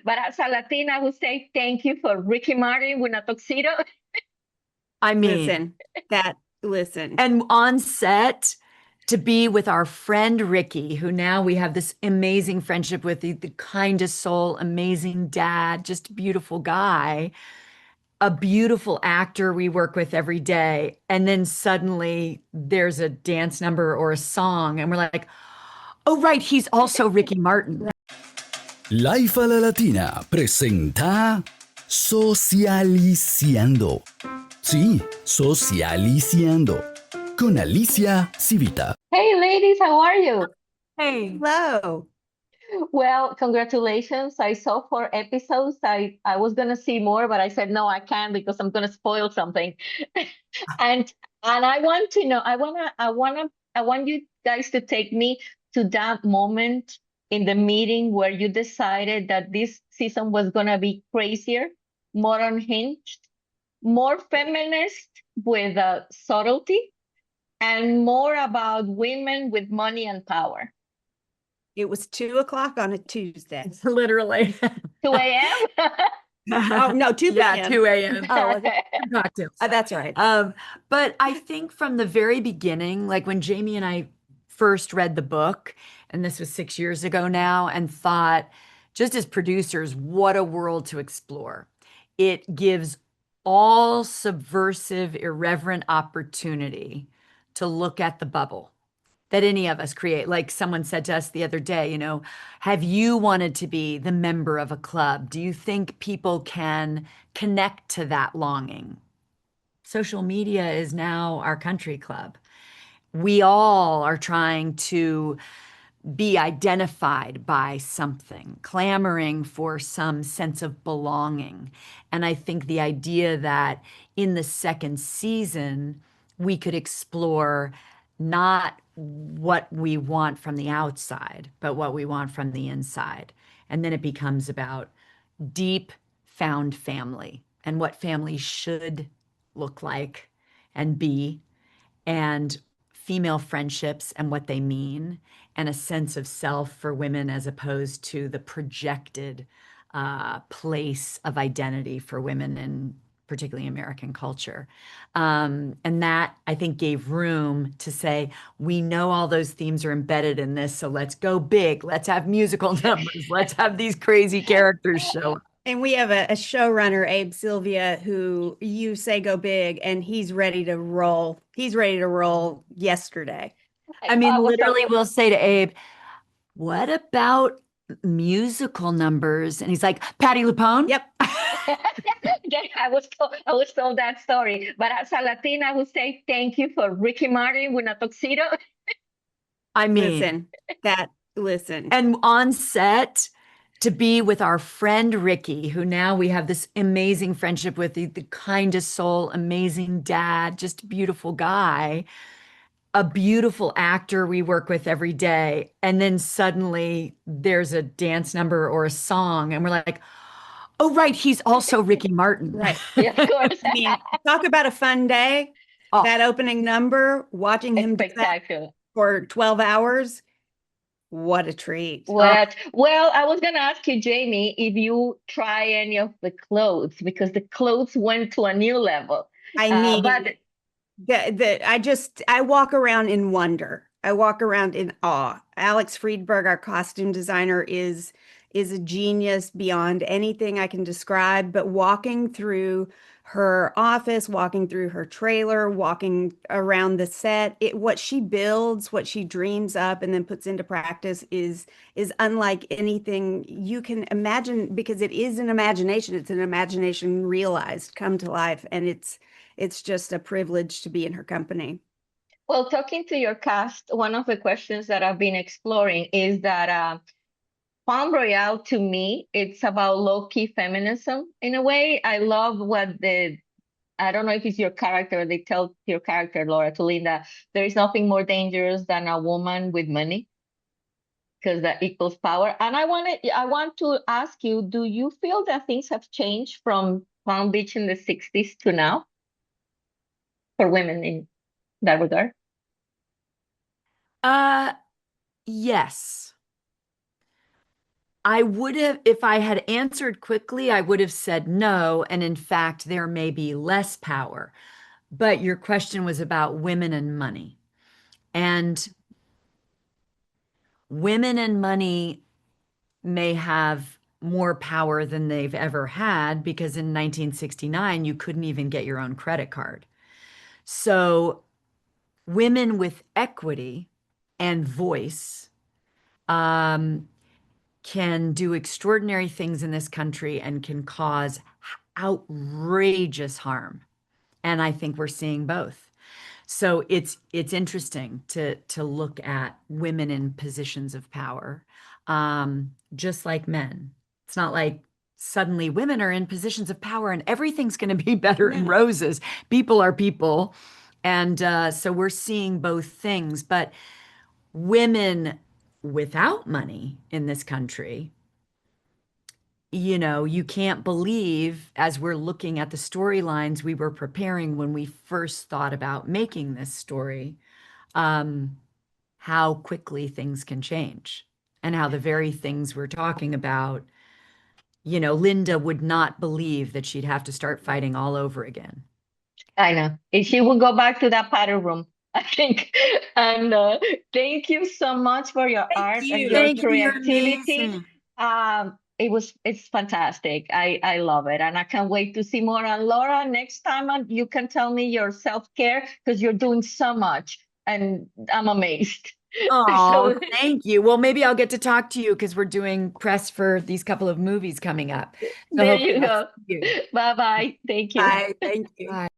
But as a Latina, I would say thank you for Ricky Martin with a tuxedo. I mean, Listen, listen. and on set to be with our friend Ricky, who now we have this amazing friendship with, the kindest soul, amazing dad, just a beautiful guy, a beautiful actor we work with every day. And then suddenly there's a dance number or a song, and we're like, oh, right, he's also Ricky Martin. Life a la Latina presenta Socialiciando. Sí, Socialiciando. Con Alicia Civita. Hey, ladies, how are you? Hey. Hello. Well, congratulations. I saw 4 episodes. I was gonna see more, but I said no, I can't because I'm gonna spoil something. And I want to know, I want you guys to take me to that moment in the meeting where you decided that this season was gonna be crazier, more unhinged, more feminist with subtlety, and more about women with money and power. It was 2 o'clock on a Tuesday. Literally. 2 a.m. Oh, no, 2 Yeah, p.m. 2 a.m. Oh, was it? Cocktails. That's right. But I think from the very beginning, like when Jamie and I first read the book, and this was 6 years ago now, and thought, just as producers, what a world to explore. It gives all subversive, irreverent opportunity to look at the bubble that any of us create. Like someone said to us the other day, have you wanted to be the member of a club? Do you think people can connect to that longing? Social media is now our country club. We all are trying to be identified by something, clamoring for some sense of belonging. And I think the idea that in the second season, we could explore not what we want from the outside, but what we want from the inside. And then it becomes about deep found family and what family should look like and be, and female friendships and what they mean, and a sense of self for women as opposed to the projected place of identity for women in particularly American culture. And that, I think, gave room to say, we know all those themes are embedded in this, so let's go big. Let's have musical numbers. Let's have these crazy characters show up. And we have a showrunner, Abe Sylvia, who you say go big, and he's ready to roll. He's ready to roll yesterday. I mean, literally, we'll say to Abe, what about musical numbers? And he's like, Patti LuPone? Yep. I was told that story. But as a Latina, I would say thank you for Ricky Martin with a tuxedo. I mean, listen. And on set, to be with our friend Ricky, who now we have this amazing friendship with, the kindest soul, amazing dad, just a beautiful guy, a beautiful actor we work with every day. And then suddenly there's a dance number or a song, and we're like, oh, right, he's also Ricky Martin. Right. Yeah, of course. I mean, talk about a fun day. Oh. That opening number, watching him do that Spectacular. for 12 hours. What a treat. Well, I was going to ask you, Jamie, if you try any of the clothes, because the clothes went to a new level. I mean, But I walk around in wonder. I walk around in awe. Alex Friedberg, our costume designer, is a genius beyond anything I can describe. But walking through her office, walking through her trailer, walking around the set, what she builds, what she dreams up and then puts into practice is unlike anything you can imagine, because it is an imagination. It's an imagination realized, come to life, and it's just a privilege to be in her company. well, talking to your cast, one of the questions that I've been exploring is that Palm Royale, to me, it's about low-key feminism in a way. I love I don't know if it's your character, they tell your character, Laura, to Linda, there is nothing more dangerous than a woman with money, because that equals power. And I want to ask you, do you feel that things have changed from Palm Beach in the 60s to now for women in that regard? Yes. I would have, if I had answered quickly, I would have said no. And in fact, there may be less power. But your question was about women and money. And women and money may have more power than they've ever had because in 1969, you couldn't even get your own credit card. So women with equity and voice can do extraordinary things in this country and can cause outrageous harm. And I think we're seeing both. So it's interesting to look at women in positions of power, just like men. It's not like suddenly women are in positions of power and everything's going to be better in roses. People are people. And so we're seeing both things. But women without money in this country, you know, you can't believe, as we're looking at the storylines we were preparing when we first thought about making this story, how quickly things can change and how the very things we're talking about, you know, Linda would not believe that she'd have to start fighting all over again. I know. If she will go back to that powder room, I think. And thank you so much for your art and your Thank you. You're creativity. amazing. It's fantastic. I love it. And I can't wait to see more. And Laura, next time you can tell me your self-care because you're doing so much and I'm amazed. Oh, So thank you. Well, maybe I'll get to talk to you because we're doing press for these couple of movies coming up. So there hopefully you I'll go. see you. Bye-bye. Thank you. Bye. Thank you. Bye.